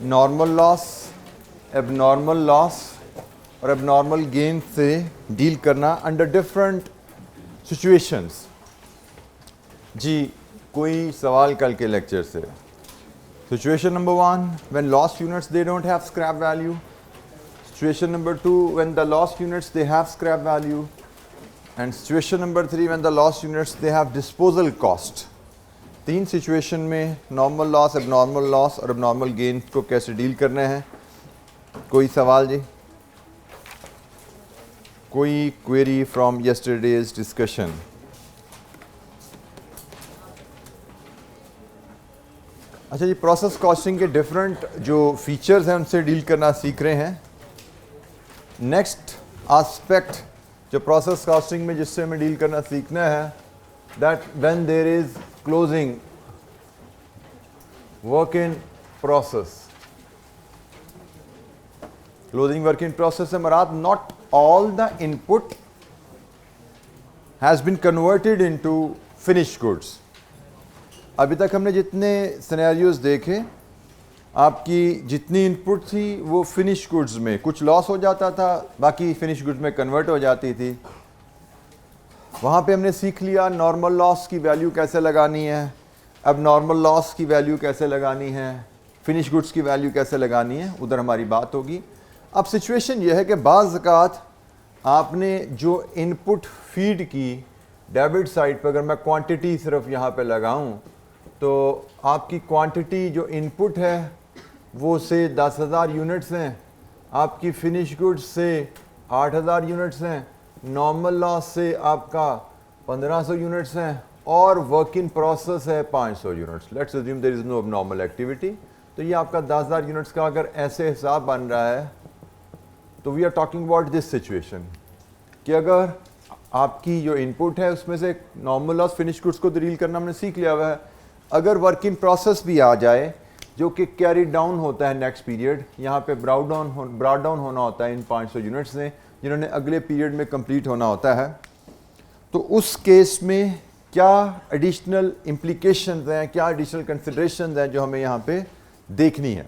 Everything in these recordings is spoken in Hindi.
नॉर्मल लॉस, एबनॉर्मल लॉस और एबनॉर्मल गेन से डील करना अंडर डिफरेंट सिचुएशंस। जी कोई सवाल कल के लेक्चर से? Situation number 1, when loss units they don't have scrap value. Situation number 2, when the loss units they have scrap value. And situation number 3, when the loss units they have disposal cost. 3 situation में नॉर्मल लॉस, एबनॉर्मल लॉस और एबनॉर्मल गेन को कैसे डील करने हैं। कोई सवाल जी? कोई क्वेरी फ्रॉम यस्टरडेज डिस्कशन? अच्छा जी, प्रोसेस कॉस्टिंग के डिफरेंट जो फीचर्स हैं उनसे डील करना सीख रहे हैं। नेक्स्ट एस्पेक्ट जो प्रोसेस कॉस्टिंग में जिससे हमें डील करना सीखना है, that when there is closing work in process. Closing work in process से मराद not all the input has been converted into finished goods. अभी तक हमने जितने सिनेरियोज देखे, आपकी जितनी इनपुट थी वो फिनिश गुड्स में, कुछ लॉस हो जाता था, बाकी फिनिश गुड्स में कन्वर्ट हो जाती थी। वहाँ पे हमने सीख लिया नॉर्मल लॉस की वैल्यू कैसे लगानी है, अब नॉर्मल लॉस की वैल्यू कैसे लगानी है, फिनिश गुड्स की वैल्यू कैसे लगानी है, उधर हमारी बात होगी। अब सिचुएशन यह है कि बाज़ ज़कात आपने जो इनपुट फीड की डेबिट साइड पर, अगर मैं क्वांटिटी सिर्फ यहाँ पे लगाऊं तो आपकी क्वांटिटी जो इनपुट है वो से 10,000 यूनिट्स हैं, आपकी फिनिश गुड्स से 8,000 यूनिट्स हैं, नॉर्मल लॉस से आपका 1,500 यूनिट्स हैं और वर्क इन प्रोसेस है 500 units. Let's assume there is no abnormal activity. तो ये आपका 10,000 यूनिट्स का अगर ऐसे हिसाब बन रहा है तो we are talking about this situation कि अगर आपकी जो इनपुट है उसमें से नॉर्मल लॉस फिनिश गुड्स को डील करना हमने सीख लिया हुआ है। अगर वर्क इन प्रोसेस भी आ जाए जो कि कैरी डाउन होता है नेक्स्ट पीरियड, यहाँ पे ब्राउट डाउन होना होता है इन 500 यूनिट्स से जिन्होंने अगले पीरियड में कंप्लीट होना होता है, तो उस केस में क्या एडिशनल इम्प्लीकेशंस हैं, क्या एडिशनल कंसिडरेशंस हैं जो हमें यहाँ पे देखनी है।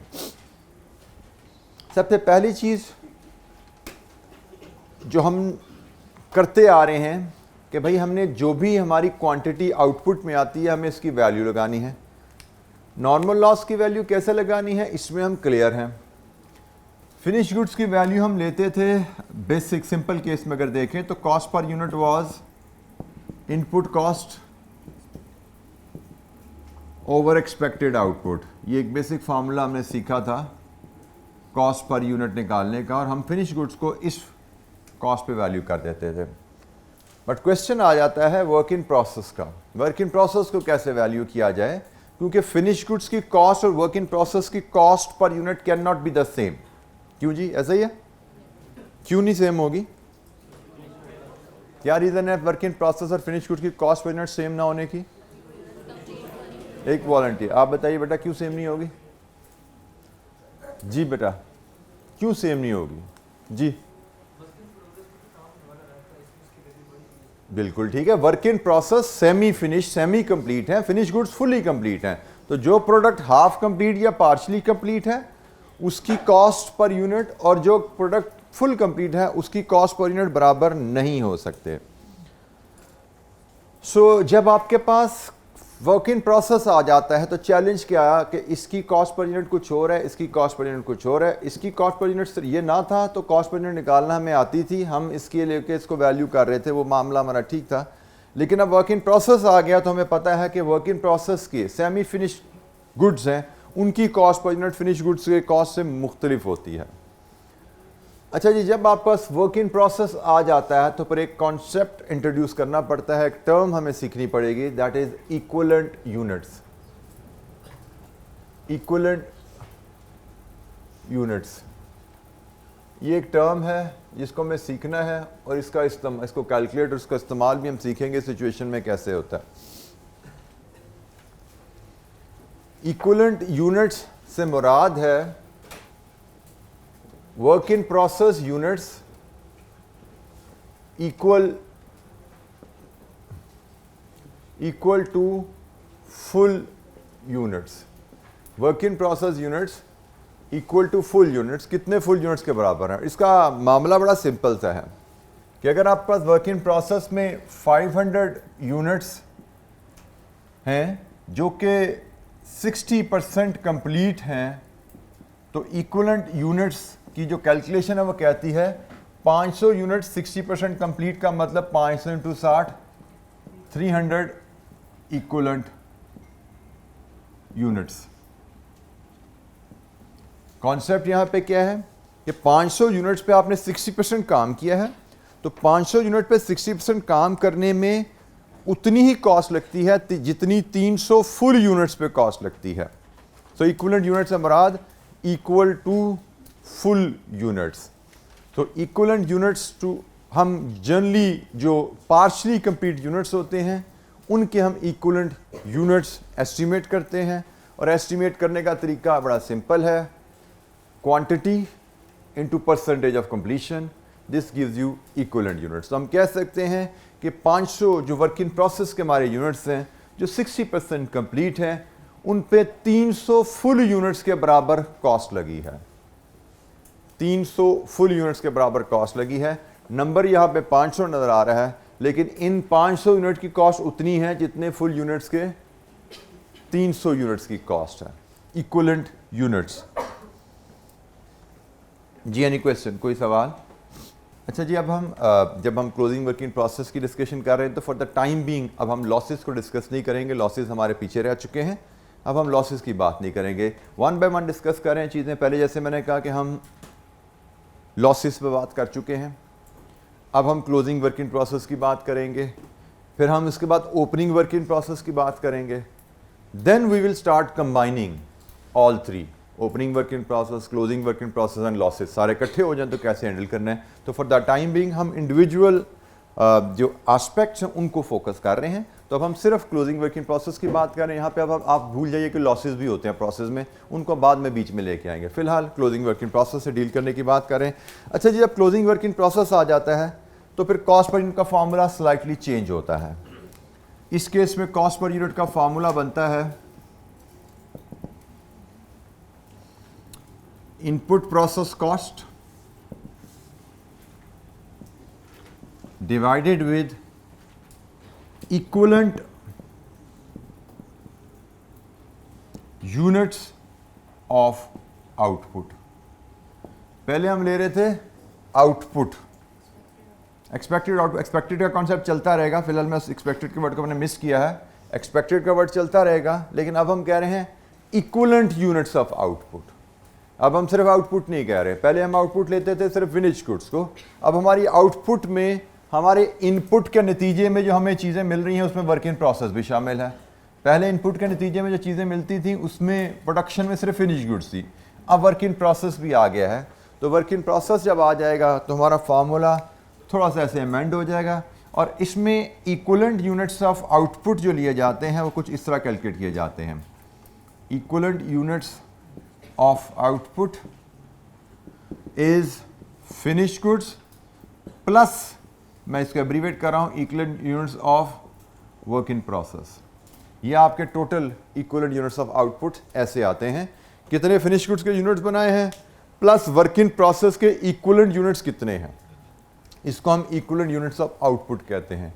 सबसे पहली चीज़ जो हम करते आ रहे हैं कि भाई हमने जो भी हमारी क्वांटिटी आउटपुट में आती है हमें इसकी वैल्यू लगानी है। नॉर्मल लॉस की वैल्यू कैसे लगानी है इसमें हम क्लियर हैं। फिनिश गुड्स की वैल्यू हम लेते थे बेसिक सिंपल केस में अगर देखें तो cost per unit was input cost over expected output. ये एक बेसिक फार्मूला हमने सीखा था कॉस्ट पर यूनिट निकालने का, और हम फिनिश गुड्स को इस कॉस्ट पे वैल्यू कर देते थे। बट क्वेश्चन आ जाता है वर्क इन प्रोसेस का। वर्क इन प्रोसेस को कैसे वैल्यू किया जाए, क्योंकि फिनिश गुड्स की कॉस्ट और वर्क इन प्रोसेस की cost per unit can not be the same. क्यों जी, ऐसा ही है? क्यों नहीं सेम होगी? क्या रीज़न है वर्क इन प्रोसेस और फिनिश गुड्स की कॉस्ट पर यूनिट सेम ना होने की? एक वॉलंटियर आप बताइए बेटा, क्यों सेम नहीं होगी? जी बेटा, क्यों सेम नहीं होगी? जी बिल्कुल ठीक है। Work in process semi finish, semi complete है, फिनिश गुड्स फुली कंप्लीट हैं। तो जो प्रोडक्ट हाफ कंप्लीट या पार्शली कंप्लीट है उसकी कॉस्ट पर यूनिट और जो प्रोडक्ट फुल कंप्लीट है उसकी कॉस्ट पर यूनिट बराबर नहीं हो सकते। सो जब आपके पास वर्क इन प्रोसेस आ जाता है तो चैलेंज क्या है कि इसकी कॉस्ट पर यूनिट कुछ और है, इसकी कॉस्ट पर यूनिट कुछ और है। इसकी कॉस्ट पर यूनिट ये ना था तो कॉस्ट पर यूनिट निकालना हमें आती थी, हम इसके लेके इसको वैल्यू कर रहे थे, वो मामला हमारा ठीक था। लेकिन अब वर्क इन प्रोसेस आ गया तो हमें पता है कि वर्क इन प्रोसेस के सेमी फिनिश गुड्स हैं उनकी cost per unit finish goods के कॉस्ट से मुख्तलिफ होती है। अच्छा जी, जब आपके पास वर्क इन प्रोसेस आ जाता है तो फिर एक कॉन्सेप्ट इंट्रोड्यूस करना पड़ता है, एक टर्म हमें सीखनी पड़ेगी, that is equivalent units. Equivalent units ये एक टर्म है जिसको हमें सीखना है और इसको कैलकुलेट और इसका इस्तेमाल भी हम सीखेंगे सिचुएशन में कैसे होता है। इक्विवेलेंट यूनिट्स से मुराद है work in process units equal to full units. Work in process units equal to full units, कितने फुल यूनिट्स के बराबर है? इसका मामला बड़ा सिंपल सा है कि अगर आपके पास वर्क इन प्रोसेस में 500 यूनिट्स हैं जो कि 60% कंप्लीट हैं, तो इक्वलेंट यूनिट्स की जो कैलकुलेशन है वो कहती है 500 यूनिट 60% कंप्लीट का मतलब 500 इंटू 60, 300 इक्वलेंट यूनिट्स। कॉन्सेप्ट यहां पे क्या है कि 500 यूनिट्स पे आपने 60% काम किया है, तो 500 यूनिट पे 60% काम करने में उतनी ही कॉस्ट लगती है जितनी 300 फुल यूनिट्स पे कॉस्ट लगती है। सो इक्वलेंट यूनिट्स से मुराद इक्वल टू फुल यूनिट्स। तो इक्वलेंट यूनिट्स टू हम जनरली जो पार्शली कंप्लीट यूनिट्स होते हैं उनके हम इक्वलेंट यूनिट्स एस्टिमेट करते हैं, और एस्टिमेट करने का तरीका बड़ा सिंपल है, quantity into percentage of completion, this gives you equivalent units. तो हम कह सकते हैं कि 500 जो वर्क इन प्रोसेस के हमारे यूनिट्स हैं जो 60% कंप्लीट हैं, उन पे 300 फुल यूनिट्स के बराबर कॉस्ट लगी है। 300 फुल यूनिट्स के बराबर कॉस्ट लगी है। नंबर यहाँ पे 500 नजर आ रहा है, लेकिन इन 500 यूनिट की कॉस्ट उतनी है जितने फुल यूनिट्स के 300 यूनिट्स की कॉस्ट है। Equivalent units. जी एनी क्वेश्चन, कोई सवाल? अच्छा जी, अब हम जब हम क्लोजिंग वर्किंग प्रोसेस की डिस्कशन कर रहे हैं तो फॉर द टाइम बीइंग अब हम लॉसेस को डिस्कस नहीं करेंगे, लॉसेस हमारे पीछे रह चुके हैं, अब हम लॉसेस की बात नहीं करेंगे, वन बाय वन डिस्कस कर रहे हैं चीज़ें। पहले जैसे मैंने कहा कि हम लॉसेस पे बात कर चुके हैं, अब हम क्लोजिंग वर्किंग प्रोसेस की बात करेंगे, फिर हम इसके बाद ओपनिंग वर्किंग प्रोसेस की बात करेंगे, then we will start combining all three, opening working process, closing working process and losses सारे इकट्ठे हो जाएं तो कैसे हैंडल करना है। तो फॉर द टाइम बीइंग हम इंडिविजुअल जो एस्पेक्ट्स हैं उनको फोकस कर रहे हैं। तो अब हम सिर्फ क्लोजिंग वर्किंग प्रोसेस की बात कर रहे हैं। यहाँ पे अब आप भूल जाइए कि लॉसेस भी होते हैं प्रोसेस में, उनको बाद में बीच में लेके आएंगे। फिलहाल क्लोजिंग वर्किंग प्रोसेस से डील करने की बात करें। अच्छा जी, जब क्लोजिंग वर्किंग प्रोसेस आ जाता है तो फिर कॉस्ट पर यूनिट का फार्मूला स्लाइटली चेंज होता है। इस केस में कॉस्ट पर यूनिट का फार्मूला बनता है input process cost divided with equivalent units of output. पहले हम ले रहे थे आउटपुट, एक्सपेक्टेड आउटपुट, एक्सपेक्टेड का कॉन्सेप्ट चलता रहेगा। फिलहाल मैं एक्सपेक्टेड के वर्ड को मैंने मिस किया है, एक्सपेक्टेड का वर्ड चलता रहेगा, लेकिन अब हम कह रहे हैं इक्विवेलेंट यूनिट्स ऑफ आउटपुट। अब हम सिर्फ आउटपुट नहीं कह रहे, पहले हम आउटपुट लेते थे सिर्फ फिनिश गुड्स को, अब हमारी आउटपुट में हमारे इनपुट के नतीजे में जो हमें चीज़ें मिल रही हैं उसमें वर्क इन प्रोसेस भी शामिल है। पहले इनपुट के नतीजे में जो चीज़ें मिलती थी उसमें प्रोडक्शन में सिर्फ फिनिश गुड्स थी, अब वर्क इन प्रोसेस भी आ गया है। तो वर्क इन प्रोसेस जब आ जाएगा तो हमारा फार्मूला थोड़ा सा ऐसे अमेंड हो जाएगा, और इसमें इक्विवेलेंट यूनिट्स ऑफ आउटपुट जो लिए जाते हैं वो कुछ इस तरह कैलकुलेट किए जाते हैं। Equivalent units of output is finish goods plus, मैं इसको एब्रीवेट कर रहा हूँ, equivalent units of work in process. ये आपके total equivalent units of output ऐसे आते हैं। कितने फिनिश गुड्स के यूनिट्स बनाए हैं प्लस वर्क इन प्रोसेस के इक्विवेलेंट यूनिट्स कितने हैं, इसको हम इक्विवेलेंट यूनिट्स ऑफ आउटपुट कहते हैं।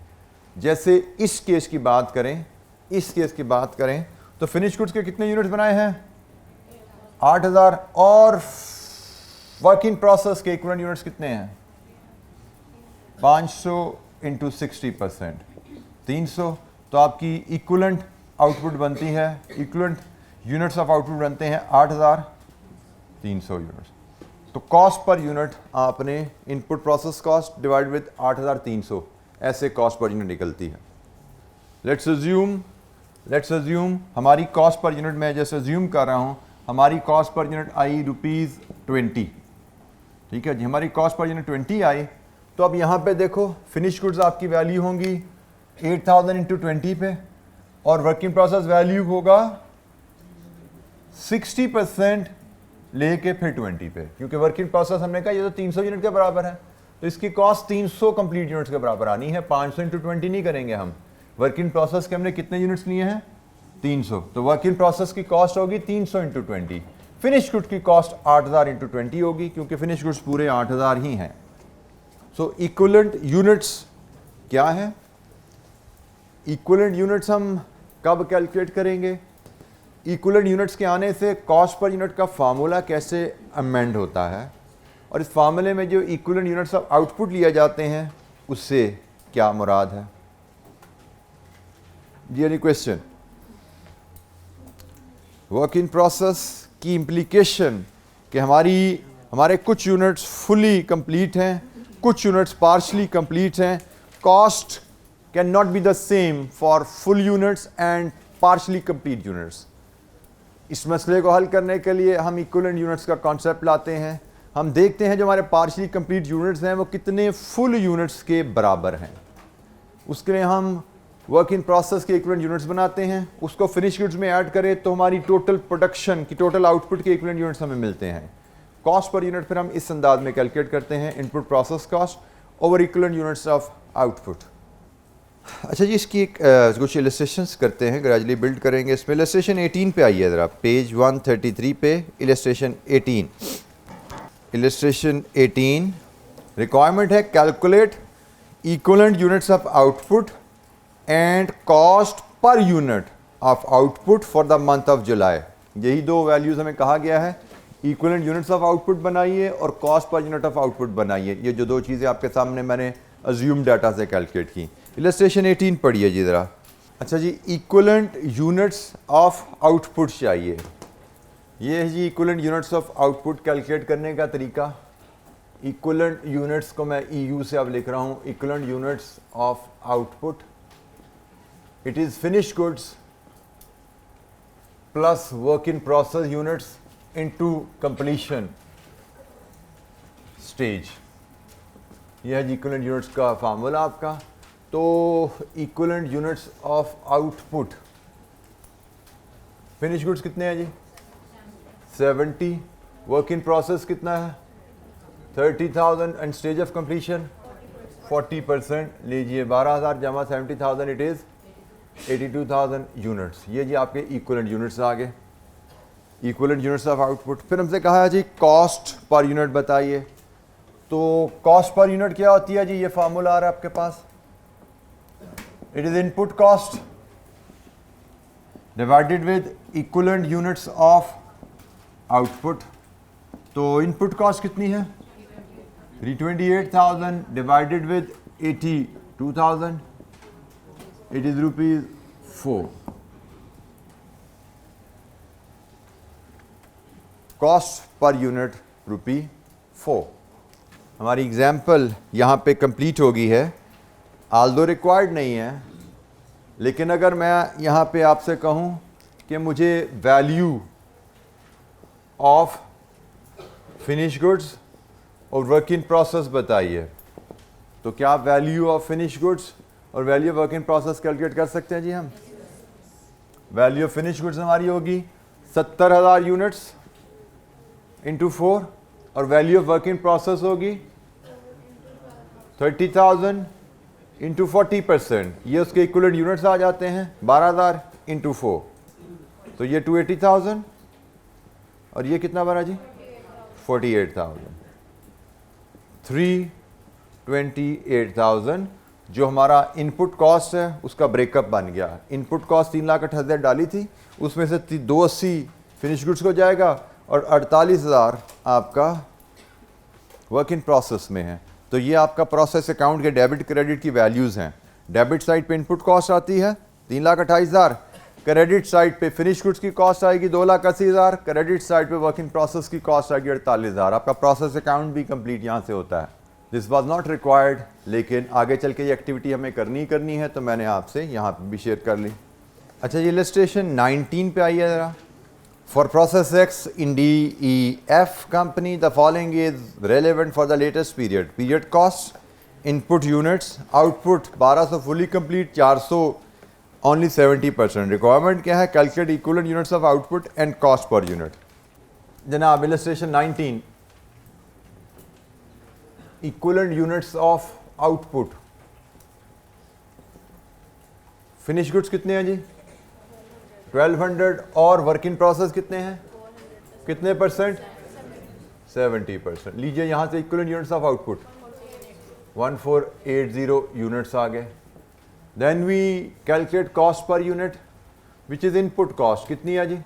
जैसे इस केस की बात करें, इस केस की बात करें तो फिनिश गुड्स के कितने यूनिट्स बनाए हैं 8000, और वर्क इन प्रोसेस के इक्विवेलेंट यूनिट्स कितने हैं 500 इंटू 60%, 300। तो आपकी इक्विवेलेंट आउटपुट बनती है, इक्विवेलेंट यूनिट्स ऑफ आउटपुट बनते हैं 8300 यूनिट्स। तो कॉस्ट पर यूनिट आपने input process cost divide with 8300, ऐसे कॉस्ट पर यूनिट निकलती है। लेट्स अज्यूम हमारी कॉस्ट पर यूनिट, मैं जैसे अज्यूम कर रहा हूँ, हमारी कॉस्ट पर यूनिट आई ₹20। ठीक है जी, हमारी कॉस्ट पर यूनिट 20 आई। तो अब यहाँ पे देखो फिनिश गुड्स आपकी वैल्यू होंगी 8000 इंटू 20 पे, और वर्क इन प्रोसेस वैल्यू होगा 60% लेके फिर 20 पे, क्योंकि वर्क इन प्रोसेस हमने कहा ये तो 300 यूनिट के बराबर है, तो इसकी कॉस्ट 300 कंप्लीट यूनिट्स के बराबर आनी है। 500 इंटू 20 नहीं करेंगे हम, वर्क इन प्रोसेस के हमने कितने यूनिट्स लिए हैं 300, तो वर्क इन प्रोसेस की कॉस्ट होगी 300 इंटू 20। फिनिश गुड्स की कॉस्ट 8000 इंटू 20 होगी, क्योंकि फिनिश गुड्स पूरे 8000 ही हैं। सो इक्विवेलेंट यूनिट्स क्या है? इक्विवेलेंट यूनिट्स हम कब कैलकुलेट करेंगे? इक्विवेलेंट यूनिट्स के आने से कॉस्ट पर यूनिट का फार्मूला कैसे अमेंड होता है, और इस फार्मूले में जो इक्विवेलेंट यूनिट्स ऑफ आउटपुट लिए जाते हैं उससे क्या मुराद है? जी any question? Work in process की इम्प्लीकेशन कि हमारे कुछ यूनिट्स फुली कंप्लीट हैं, कुछ यूनिट्स पार्शली कंप्लीट हैं। Cost can not be the same for full units and partially complete units. इस मसले को हल करने के लिए हम इक्विवेलेंट यूनिट्स का कॉन्सेप्ट लाते हैं। हम देखते हैं जो हमारे पार्शली कंप्लीट यूनिट्स हैं वो कितने फुल यूनिट्स के बराबर हैं। उसके लिए हम वर्क इन प्रोसेस के इक्विवेलेंट यूनिट्स बनाते हैं, उसको फिनिश गुड्स में ऐड करें तो हमारी टोटल प्रोडक्शन की टोटल आउटपुट के इक्विवेलेंट यूनिट्स हमें मिलते हैं। कॉस्ट पर यूनिट फिर हम इस अंदाज में कैलकुलेट करते हैं, input process cost over equivalent units of output. अच्छा जी, इसकी कुछ इलस्ट्रेशंस करते हैं, ग्रेजुअली बिल्ड करेंगे। इसमें इलस्ट्रेशन 18 पे आइए ज़रा, पेज 133 पे इलस्ट्रेशन 18। इलस्ट्रेशन 18 रिक्वायरमेंट है calculate equivalent units of output and cost per unit of output for the month of July. यही दो वैल्यूज़ हमें कहा गया है, इक्विवेलेंट यूनिट्स ऑफ आउटपुट बनाइए और cost per unit of output बनाइए। ये जो दो चीज़ें आपके सामने मैंने अज्यूम डाटा से कैलकुलेट की। इलस्ट्रेशन 18 पढ़िए जी ज़रा। अच्छा जी, इक्विवेलेंट यूनिट्स ऑफ आउटपुट चाहिए। ये है जी equivalent units of output calculate करने का तरीका। इक्विवेलेंट यूनिट्स को मैं EU से अब लिख रहा हूँ, equivalent units of output. It is finish goods plus work in process units into completion stage. यह है जी इक्विवेलेंट यूनिट्स का फार्मूला आपका। तो equivalent units of output, finish goods कितने हैं जी? 70। वर्क इन प्रोसेस कितना है? 30,000 एंड स्टेज ऑफ कंप्लीशन 40%। लीजिए 12,000 जमा 70,000 इट इज़ 82,000 यूनिट्स। ये जी आपके इक्विवेलेंट यूनिट्स आ गए, इक्विवेलेंट यूनिट्स ऑफ आउटपुट। फिर हमसे कहा है जी कॉस्ट पर यूनिट बताइए। तो कॉस्ट पर यूनिट क्या होती है जी? ये फार्मूला आ रहा है आपके पास, it is input cost divided with equivalent units of output. तो इनपुट कॉस्ट कितनी है? 328,000 divided with 82,000, it is ₹4। Cost per unit ₹4। हमारी एग्जाम्पल यहाँ पे कंप्लीट हो गई है, आल्दो रिक्वायर्ड नहीं है। लेकिन अगर मैं यहाँ पे आपसे कहूँ कि मुझे वैल्यू ऑफ फिनिश गुड्स और वर्क इन प्रोसेस बताइए, तो क्या वैल्यू ऑफ फिनिश गुड्स और value of work in process calculate कर सकते हैं जी हम? वैल्यू ऑफ फिनिश गुड्स हमारी होगी 70,000 यूनिट्स इंटू 4 और value of work in process होगी 30,000 इंटू 40%। ये उसके इक्विवेलेंट यूनिट्स आ जाते हैं 12,000 इंटू 4, तो ये 280,000 और ये कितना बना जी? 48,000। 328,000 जो हमारा इनपुट कॉस्ट है उसका ब्रेकअप बन गया। इनपुट कॉस्ट 3,68,000 डाली थी, उसमें से 280 फिनिश गुड्स को जाएगा और 48,000 आपका वर्क इन प्रोसेस में है। तो ये आपका प्रोसेस अकाउंट के डेबिट क्रेडिट की वैल्यूज़ हैं। डेबिट साइड पे इनपुट कॉस्ट आती है 3,28,000, क्रेडिट साइड पे फिनिश गुड्स की कॉस्ट आएगी 2,80,000, क्रेडिट साइड पे वर्क इन प्रोसेस की कॉस्ट आएगी 48,000। आपका प्रोसेस अकाउंट भी कंप्लीट यहाँ से होता है। दिस वाज नॉट रिक्वायर्ड, लेकिन आगे चल के ये एक्टिविटी हमें करनी है, तो मैंने आपसे यहाँ पे भी शेयर कर ली। अच्छा ये इलस्ट्रेशन 19 पे आइए ज़रा। For process X in DEF company, the following is relevant for the latest period. Period cost, input units, output 1200 fully complete, 400 only 70%. Requirement क्या है? Calculate equivalent units of output and cost per unit. जनाब illustration 19, equivalent units of output. Finish goods कितने हैं जी? 1200 और वर्क इन प्रोसेस कितने हैं? कितने परसेंट? 70%। लीजिए यहाँ से equivalent units of output 1480 units आ गए। Then we calculate cost per unit which is input cost, कितनी है जी?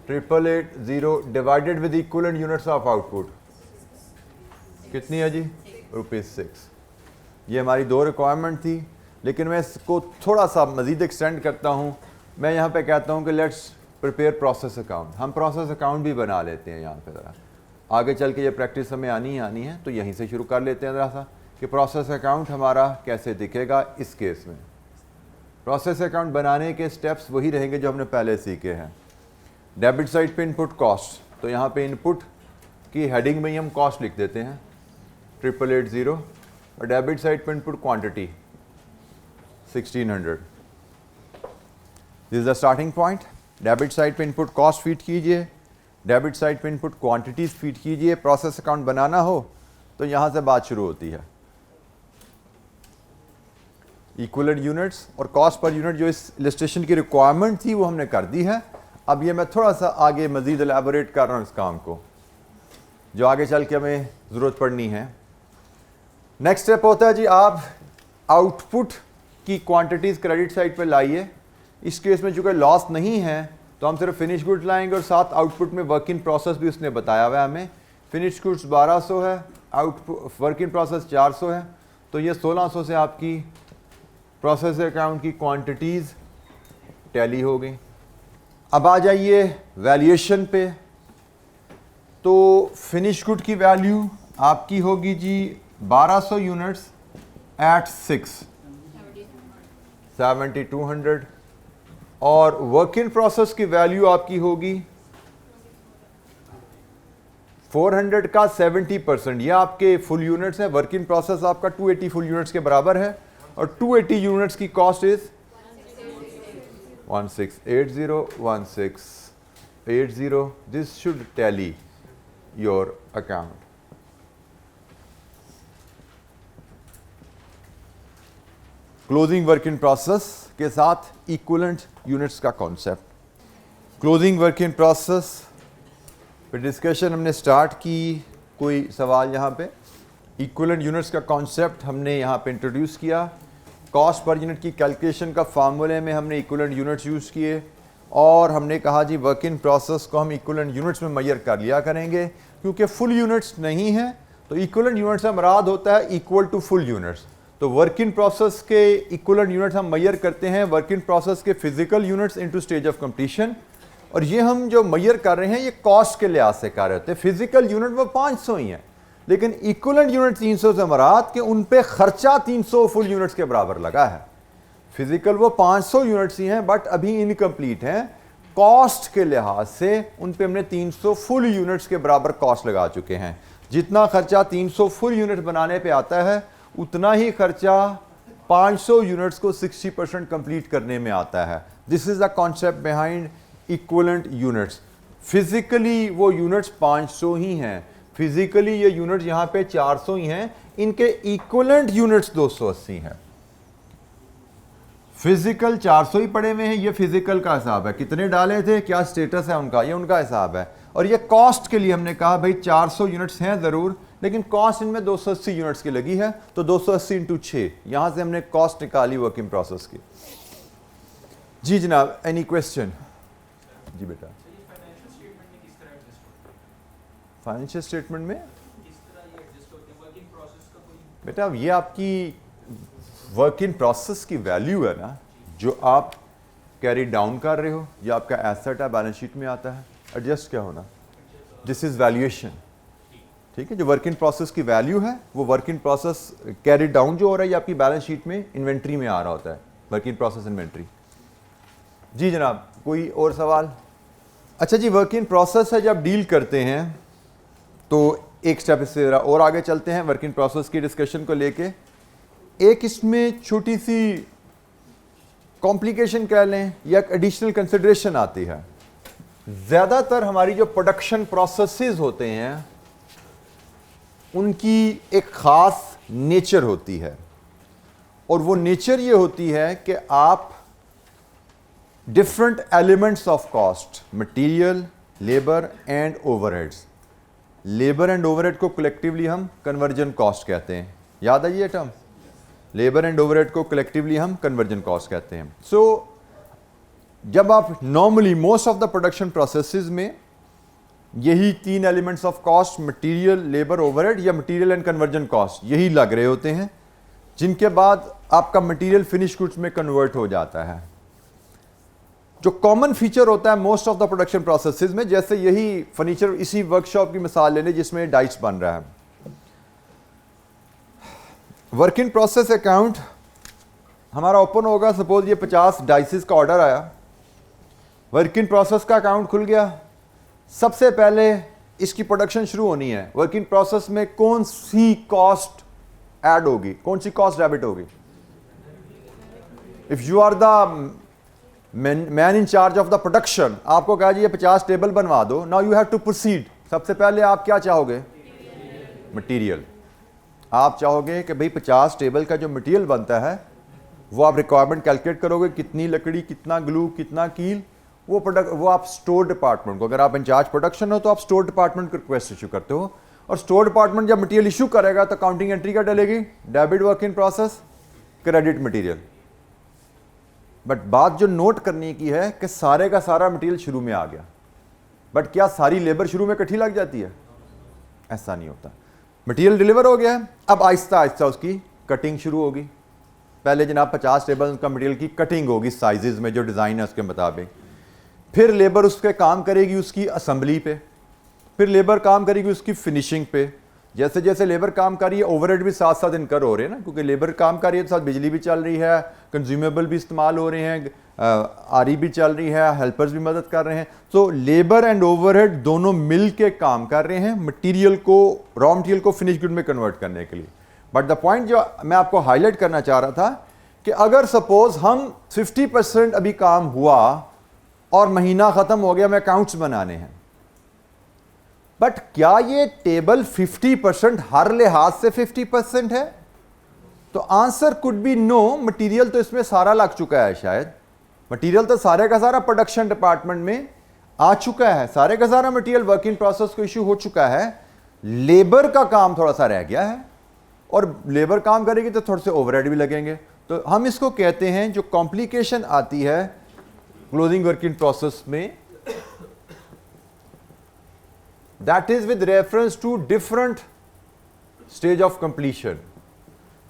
880 divided with equivalent units of output, कितनी है जी? ₹6। ये हमारी 2 रिक्वायरमेंट थी, लेकिन मैं इसको थोड़ा सा मज़ीद एक्सटेंड करता हूँ। मैं यहाँ पे कहता हूँ कि लेट्स प्रिपेयर प्रोसेस अकाउंट। हम प्रोसेस अकाउंट भी बना लेते हैं यहाँ पे। ज़रा आगे चल के ये प्रैक्टिस हमें आनी है, तो यहीं से शुरू कर लेते हैं ज़रा सा कि प्रोसेस अकाउंट हमारा कैसे दिखेगा। इस केस में प्रोसेस अकाउंट बनाने के स्टेप्स वही रहेंगे जो हमने पहले सीखे हैं। डेबिट साइड पे इनपुट कॉस्ट, तो यहाँ पे इनपुट की हेडिंग में ही हम कॉस्ट लिख देते हैं 8880, और डेबिट साइड पे input quantity 1600। This is the starting point. Debit side पे इनपुट कॉस्ट फीड कीजिए, डेबिट साइड पे इनपुट क्वांटिटीज फीड कीजिए। प्रोसेस अकाउंट बनाना हो तो यहाँ से बात शुरू होती है। इक्विवेलेंट यूनिट्स और कॉस्ट पर यूनिट जो इस इलस्ट्रेशन की रिक्वायरमेंट थी वो हमने कर दी है। अब ये मैं थोड़ा सा आगे मजीद एलैबोरेट कर रहा हूँ इस काम को, जो आगे चल के हमें ज़रूरत पड़नी है। नेक्स्ट स्टेप होता है जी, आप आउटपुट की क्वांटिटीज़ क्रेडिट साइड पे लाइए। इस केस में चूँकि लॉस नहीं है तो हम सिर्फ फिनिश गुड्स लाएंगे, और साथ आउटपुट में वर्क इन प्रोसेस भी उसने बताया हुआ है हमें। फिनिश गुड्स 1200 है, आउटपुट वर्क इन प्रोसेस 400 है, तो ये 1600 से आपकी प्रोसेस अकाउंट की क्वांटिटीज़ टैली हो गई। अब आ जाइए वैल्यूएशन पे, तो फिनिश गुड की वैल्यू आपकी होगी जी 1200 यूनिट्स एट 6 7200, और वर्क इन प्रोसेस की वैल्यू आपकी होगी 400 का 70%। यह आपके फुल यूनिट्स है। वर्क इन प्रोसेस आपका 280 फुल यूनिट्स के बराबर है, और 280 यूनिट्स की cost is 1680। This should tally your account. Closing work in process के साथ इक्विवेलेंट यूनिट्स का concept. Closing work in process पे डिस्कशन हमने स्टार्ट की। कोई सवाल यहाँ पे? इक्विवेलेंट यूनिट्स का कॉन्सेप्ट हमने यहाँ पे इंट्रोड्यूस किया। कॉस्ट पर यूनिट की कैलकुलेशन का फार्मूले में हमने इक्विवेलेंट यूनिट्स यूज़ किए, और हमने कहा जी वर्क इन प्रोसेस को हम इक्विवेलेंट यूनिट्स में मेजर कर लिया करेंगे, क्योंकि फुल यूनिट्स नहीं है। तो इक्विवेलेंट यूनिट्स से मुराद होता है इक्वल टू फुल यूनिट्स। तो वर्क इन प्रोसेस के इक्विवेलेंट यूनिट्स हम मेजर करते हैं वर्क इन प्रोसेस के physical units into stage of completion, और ये हम जो मेजर कर रहे हैं ये कॉस्ट के लिहाज से कर रहे होते हैं। फिजिकल यूनिट वो 500 ही हैं, लेकिन इक्विवेलेंट यूनिट 300 से मुराद के उन पे खर्चा 300 फुल यूनिट्स के बराबर लगा है। फिजिकल वो 500 यूनिट्स ही हैं बट अभी इनकम्प्लीट हैं। कॉस्ट के लिहाज से उन पे हमने 300 फुल यूनिट्स के बराबर कॉस्ट लगा चुके हैं। जितना खर्चा 300 फुल यूनिट बनाने पे आता है उतना ही खर्चा 500 यूनिट्स को 60% कंप्लीट करने में आता है। This is the concept behind equivalent units. Physically वो यूनिट्स 500 ही हैं, फिजिकली ये यूनिट्स यहाँ पे 400 ही हैं, इनके इक्विवेलेंट यूनिट्स 280 हैं। फिजिकल 400 ही पड़े हुए हैं, ये फिजिकल का हिसाब है, कितने डाले थे, क्या स्टेटस है उनका, ये उनका हिसाब है। और ये कॉस्ट के लिए हमने कहा भाई 400 यूनिट्स हैं ज़रूर, लेकिन कॉस्ट इनमें 280 यूनिट्स की लगी है, तो 280 इंटू 6, यहाँ से हमने कॉस्ट निकाली वर्क इन प्रोसेस की। जी जनाब, एनी क्वेश्चन? जी बेटा, फाइनेंशियल स्टेटमेंट में बेटा ये आपकी वर्क इन प्रोसेस की वैल्यू है ना, जो आप कैरी डाउन कर रहे हो, ये आपका एसेट है, बैलेंस शीट में आता है, एडजस्ट क्या होना, दिस इज वैल्यूएशन। ठीक है, जो वर्क इन प्रोसेस की वैल्यू है वो work in process carry down जो हो रहा है ये आपकी बैलेंस शीट में इन्वेंट्री में आ रहा होता है, वर्क इन प्रोसेस इन्वेंट्री। जी जनाब, कोई और सवाल? अच्छा जी, वर्क इन प्रोसेस है जब डील करते हैं तो एक स्टेप इससे और आगे चलते हैं वर्क इन प्रोसेस की डिस्कशन को लेके। एक इसमें छोटी सी कॉम्प्लिकेशन कह लें या एक एडिशनल कंसिडरेशन आती है। ज़्यादातर हमारी जो प्रोडक्शन प्रोसेसेस होते हैं उनकी एक ख़ास नेचर होती है, और वो नेचर ये होती है कि आप different elements of cost, material, labour and overheads. Labour and overhead को कलेक्टिवली हम कन्वर्जन कॉस्ट कहते हैं। याद है ये टर्म? लेबर एंड ओवरहेड को कलेक्टिवली हम कन्वर्जन कॉस्ट कहते हैं। सो जब आप normally most of the production processes में यही तीन elements of cost, material, labour, overhead या मटेरियल एंड कन्वर्जन कॉस्ट, यही लग रहे होते हैं, जिनके बाद आपका मटेरियल फिनिश गुड्स में कन्वर्ट हो जाता है। जो कॉमन फीचर होता है most of the production processes में, जैसे यही फर्नीचर, इसी वर्कशॉप की मिसाल ले लें जिसमें डाइस बन रहा है। वर्क इन प्रोसेस अकाउंट हमारा ओपन होगा, सपोज ये 50 डाइसेस का ऑर्डर आया, वर्क इन प्रोसेस का अकाउंट खुल गया। सबसे पहले इसकी प्रोडक्शन शुरू होनी है। वर्क इन प्रोसेस में कौन सी कॉस्ट ऐड होगी, कौन सी कॉस्ट डेबिट होगी? If you are the man in charge of the production, आपको कहा जी ये 50 टेबल बनवा दो, now you have to proceed. सबसे पहले आप क्या चाहोगे? मटेरियल। आप चाहोगे कि भाई 50 टेबल का जो मटेरियल बनता है वो आप रिक्वायरमेंट कैलकुलेट करोगे, कितनी लकड़ी, कितना ग्लू, कितना कील, वो आप स्टोर डिपार्टमेंट को, अगर आप इंचार्ज प्रोडक्शन हो तो आप स्टोर डिपार्टमेंट को रिक्वेस्ट इशू करते हो, और स्टोर डिपार्टमेंट जब मटेरियल इशू करेगा तो काउंटिंग एंट्री क्या डलेगी? Debit work in process, credit material. But बात जो नोट करने की है कि सारे का सारा मटेरियल शुरू में आ गया, बट क्या सारी लेबर शुरू में इकट्ठी लग जाती है? ऐसा नहीं होता। मटेरियल डिलीवर हो गया है, अब आहिस्ता आहिस्ता उसकी कटिंग शुरू होगी। पहले जनाब 50 टेबल का मटेरियल की कटिंग होगी साइजेस में, जो डिज़ाइन है उसके मुताबिक। फिर लेबर उस पर काम करेगी उसकी असेंबली पे, फिर लेबर काम करेगी उसकी फिनिशिंग पे। जैसे जैसे लेबर काम कर रही है, ओवरहेड भी साथ साथ इनकर हो रहे हैं ना, क्योंकि लेबर काम कर रही है तो साथ बिजली भी चल रही है, कंज्यूमेबल भी इस्तेमाल हो रहे हैं, आरी भी चल रही है, हेल्पर्स भी मदद कर रहे हैं। तो लेबर एंड ओवरहेड दोनों मिल के काम कर रहे हैं मटीरियल को, रॉ मटीरियल को फिनिश गुड में कन्वर्ट करने के लिए। बट द पॉइंट जो मैं आपको हाईलाइट करना चाह रहा था कि अगर सपोज हम 50% अभी काम हुआ और महीना खत्म हो गया, हमें अकाउंट्स बनाने हैं, बट क्या ये टेबल 50% हर लिहाज से 50% है? तो answer could be no. Material तो इसमें सारा लग चुका है, शायद मटेरियल तो सारे का सारा प्रोडक्शन डिपार्टमेंट में आ चुका है, सारे का सारा मटेरियल वर्क इन प्रोसेस को इश्यू हो चुका है। लेबर का काम थोड़ा सा रह गया है, और लेबर काम करेगी तो थोड़े से ओवरहेड भी लगेंगे। तो हम इसको कहते हैं, जो कॉम्प्लिकेशन आती है क्लोजिंग वर्क इन प्रोसेस में, that is with reference to different stage of completion,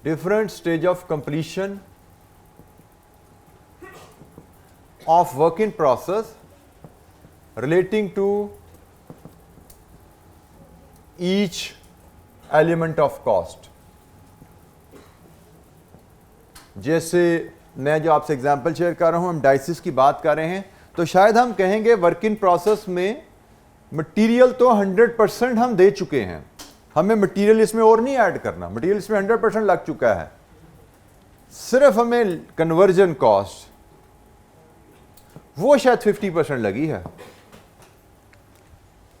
different stage of completion of work in process relating to each element of cost। जैसे मैं जो आपसे एग्जांपल शेयर कर रहा हूं, हम डाइसिस की बात कर रहे हैं, तो शायद हम कहेंगे वर्क इन प्रोसेस में मटेरियल तो 100% हम दे चुके हैं, हमें मटेरियल इसमें और नहीं ऐड करना, मटेरियल इसमें 100% लग चुका है, सिर्फ हमें कन्वर्जन कॉस्ट वो शायद 50% लगी है।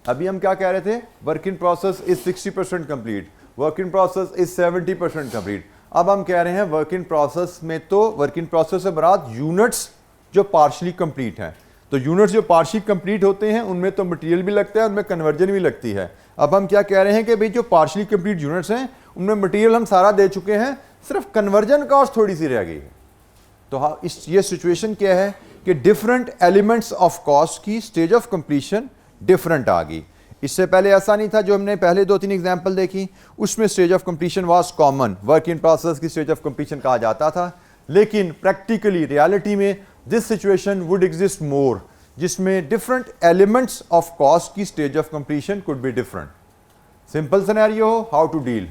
अभी हम क्या कह रहे थे? Work in process is 60% complete, work in process is 70% complete. अब हम कह रहे हैं वर्क इन प्रोसेस में तो वर्क इन प्रोसेस से बरात यूनिट्स जो पार्शली कंप्लीट हैं, तो यूनिट्स जो पार्शली कंप्लीट होते हैं उनमें तो मटेरियल भी लगता है, उनमें कन्वर्जन भी लगती है। अब हम क्या कह रहे हैं कि भाई जो पार्शली कंप्लीट यूनिट्स हैं उनमें मटेरियल हम सारा दे चुके हैं, सिर्फ कन्वर्जन कॉस्ट थोड़ी सी रह गई है। तो हाँ, ये सिचुएशन क्या है कि डिफरेंट एलिमेंट्स ऑफ कॉस्ट की स्टेज ऑफ कंप्लीशन डिफरेंट आ गई। इससे पहले ऐसा नहीं था, जो हमने पहले 2-3 एग्जाम्पल देखी उसमें stage of completion was common, work in process की स्टेज ऑफ कंप्लीशन कहा जाता था। लेकिन प्रैक्टिकली रियलिटी में दिस सिचुएशन वुड एग्जिस्ट मोर, जिसमें डिफरेंट एलिमेंट्स ऑफ कॉस्ट की stage of completion could be different. Simple scenario हो, हाउ टू डील।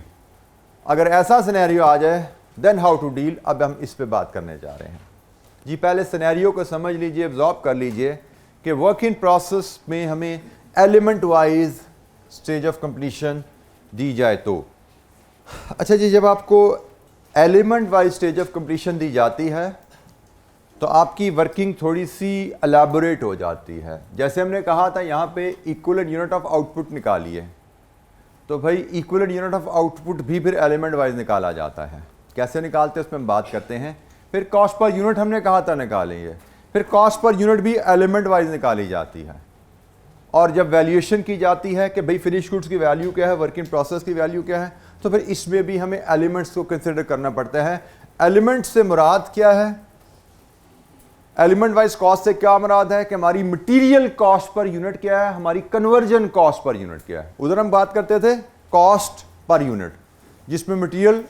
अगर ऐसा सिनेरियो आ जाए देन हाउ टू डील। अब हम इस पे बात करने जा रहे हैं जी। पहले सिनेरियो को समझ लीजिए, एब्जॉर्ब कर लीजिए कि वर्क इन प्रोसेस में हमें element wise stage of completion दी जाए तो। अच्छा जी, जब आपको element wise stage of completion दी जाती है तो आपकी वर्किंग थोड़ी सी एलैबोरेट हो जाती है। जैसे हमने कहा था यहाँ पे इक्विवेलेंट यूनिट ऑफ आउटपुट निकालिए, तो भाई इक्विवेलेंट यूनिट ऑफ आउटपुट भी फिर एलिमेंट वाइज निकाला जाता है। कैसे निकालते हैं उसमें हम बात करते हैं। फिर कॉस्ट पर यूनिट हमने कहा था निकालेंगे, फिर कॉस्ट पर यूनिट भी एलिमेंट वाइज निकाली जाती है। और जब वैल्यूएशन की जाती है कि भाई फिनिश गुड्स की वैल्यू क्या है, वर्क इन प्रोसेस की वैल्यू क्या है, तो फिर इसमें भी हमें एलिमेंट्स को कंसिडर करना पड़ता है। एलिमेंट से मुराद क्या है, एलिमेंट वाइज कॉस्ट से क्या मुराद है कि हमारी मटेरियल कॉस्ट पर यूनिट क्या है, हमारी कन्वर्जन कॉस्ट पर यूनिट क्या है। उधर हम बात करते थे कॉस्ट पर यूनिट, जिसमें मटेरियल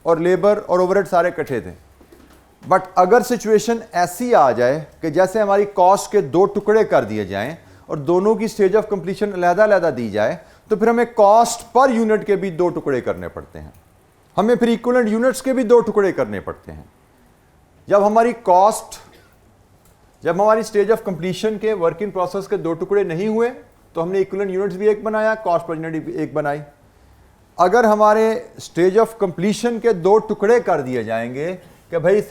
और लेबर और ओवरहेड सारे इकट्ठे थे। बट अगर सिचुएशन ऐसी आ जाए कि जैसे हमारी कॉस्ट के दो टुकड़े कर दिए जाएं और दोनों की स्टेज ऑफ कंप्लीशन अलग-अलग दी जाए, तो फिर हमें कॉस्ट पर यूनिट के भी दो टुकड़े करने पड़ते हैं, हमें फिर इक्विवेलेंट यूनिट्स के भी दो टुकड़े करने पड़ते हैं। जब हमारी स्टेज ऑफ कंप्लीशन के वर्क इन प्रोसेस के दो टुकड़े नहीं हुए, तो हमने इक्विवेलेंट यूनिट्स भी एक बनाया, कॉस्ट पर यूनिट भी एक बनाई। अगर हमारे स्टेज ऑफ कंप्लीशन के दो टुकड़े कर दिए जाएंगे कि भाई इस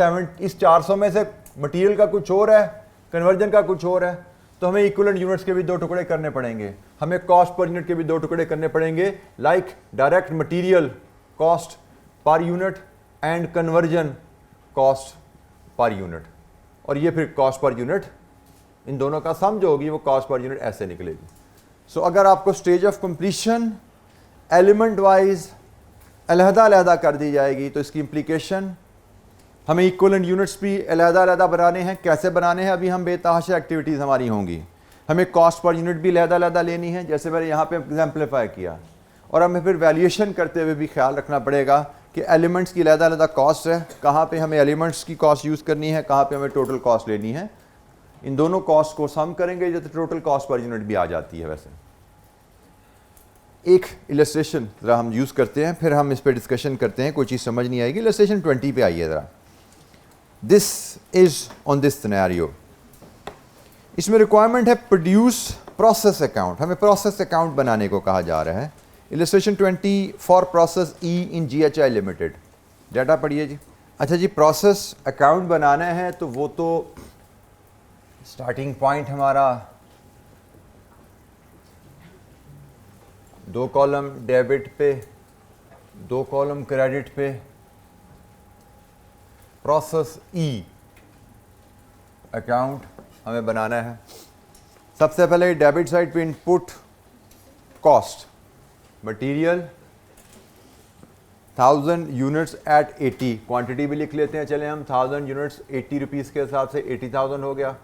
400 में से मटेरियल का कुछ और है, कन्वर्जन का कुछ और है, तो हमें इक्विवेलेंट यूनिट्स के भी दो टुकड़े करने पड़ेंगे, हमें कॉस्ट पर यूनिट के भी दो टुकड़े करने पड़ेंगे, like direct material cost per unit and conversion cost per unit. और ये फिर कॉस्ट पर यूनिट इन दोनों का सम जो होगी वो कॉस्ट पर यूनिट ऐसे निकलेगी। सो अगर आपको stage of completion element wise अलहदा कर दी जाएगी, तो इसकी इम्प्लीकेशन हमें इक्विवेलेंट यूनिट्स भी अलहदा बनाने हैं। कैसे बनाने हैं, अभी हम बेतहाशा एक्टिविटीज़ हमारी होंगी। हमें कॉस्ट पर यूनिट भी अलहदा लेनी है, जैसे मैंने यहाँ पे एग्जाम्पलीफाई किया, और हमें फिर वैल्यूएशन करते हुए भी ख्याल रखना पड़ेगा कि एलिमेंट्स की अलहदा कॉस्ट है, कहाँ पे हमें एलिमेंट्स की कॉस्ट यूज़ करनी है, कहाँ पे हमें टोटल कॉस्ट लेनी है। इन दोनों कॉस्ट को सम करेंगे तो टोटल कॉस्ट पर यूनिट भी आ जाती है। वैसे एक इलस्ट्रेशन ज़रा हम यूज़ करते हैं, फिर हम इस पर डिस्कशन करते हैं, कोई चीज़ समझ नहीं आएगी। इलस्ट्रेशन 20 पे आइए ज़रा। This is on this scenario. इसमें रिक्वायरमेंट है प्रोड्यूस प्रोसेस अकाउंट, हमें प्रोसेस अकाउंट बनाने को कहा जा रहा है। Illustration 20 for process E in GHI limited. Data पढ़िए जी। अच्छा जी, प्रोसेस अकाउंट बनाना है तो वो तो स्टार्टिंग पॉइंट हमारा 2 कॉलम डेबिट पे, 2 कॉलम क्रेडिट पे। प्रोसेस ई अकाउंट हमें बनाना है। सबसे पहले डेबिट साइड पे input cost material 1000 units at 80, quantity भी लिख लेते हैं, चले हम 1000 यूनिट्स 80 रुपीज़ के हिसाब से 80,000 हो गया।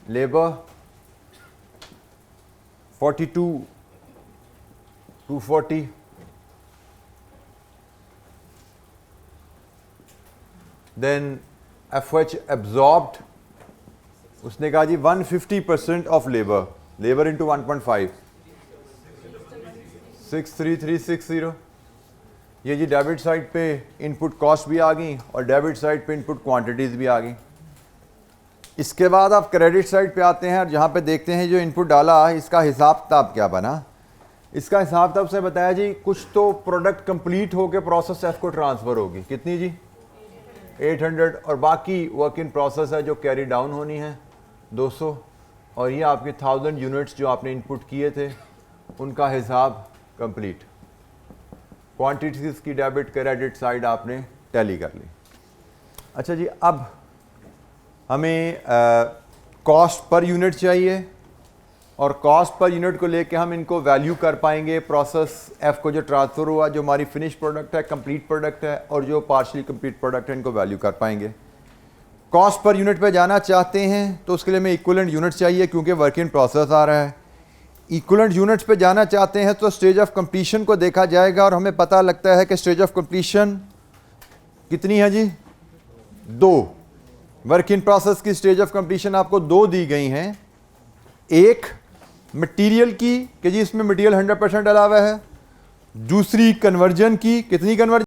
लेबर 42,240, देन FH एब्जॉर्ब्ड, उसने कहा जी 150% ऑफ लेबर इंटू 1.5, 63360। ये जी डेबिट साइड पे इनपुट कॉस्ट भी आ गई और डेबिट साइड पे इनपुट क्वांटिटीज़ भी आ गई। इसके बाद आप क्रेडिट साइड पे आते हैं और जहाँ पे देखते हैं जो इनपुट डाला इसका हिसाब किताब क्या बना। इसका हिसाब किताब से बताया जी, कुछ तो प्रोडक्ट कंप्लीट होकर प्रोसेस एफ को ट्रांसफ़र होगी, कितनी जी 800, और बाकी वर्क इन प्रोसेस है जो कैरी डाउन होनी है 200, और ये आपके 1000 यूनिट्स जो आपने इनपुट किए थे उनका हिसाब कंप्लीट। क्वांटिटीज़ की डेबिट क्रेडिट साइड आपने टैली कर ली। अच्छा जी, अब हमें कॉस्ट पर यूनिट चाहिए, और कॉस्ट पर यूनिट को लेके हम इनको वैल्यू कर पाएंगे। प्रोसेस एफ को जो ट्रांसफ़र हुआ, जो हमारी फिनिश प्रोडक्ट है, कंप्लीट प्रोडक्ट है, और जो पार्शियली कंप्लीट प्रोडक्ट है, इनको वैल्यू कर पाएंगे। कॉस्ट पर यूनिट पे जाना चाहते हैं तो उसके लिए हमें इक्विवेलेंट यूनिट चाहिए, क्योंकि वर्क इन प्रोसेस आ रहा है। इक्विवेलेंट यूनिट्स पे जाना चाहते हैं तो स्टेज ऑफ कंप्लीशन को देखा जाएगा, और हमें पता लगता है कि स्टेज ऑफ कंप्लीशन कितनी है जी 2। वर्क इन प्रोसेस की स्टेज ऑफ कंप्लीशन आपको 2 दी गई हैं। एक मटेरियल की कि जी इसमें मटेरियल 100% डाला हुआ है, दूसरी कन्वर्जन की, कितनी कन्वर्जन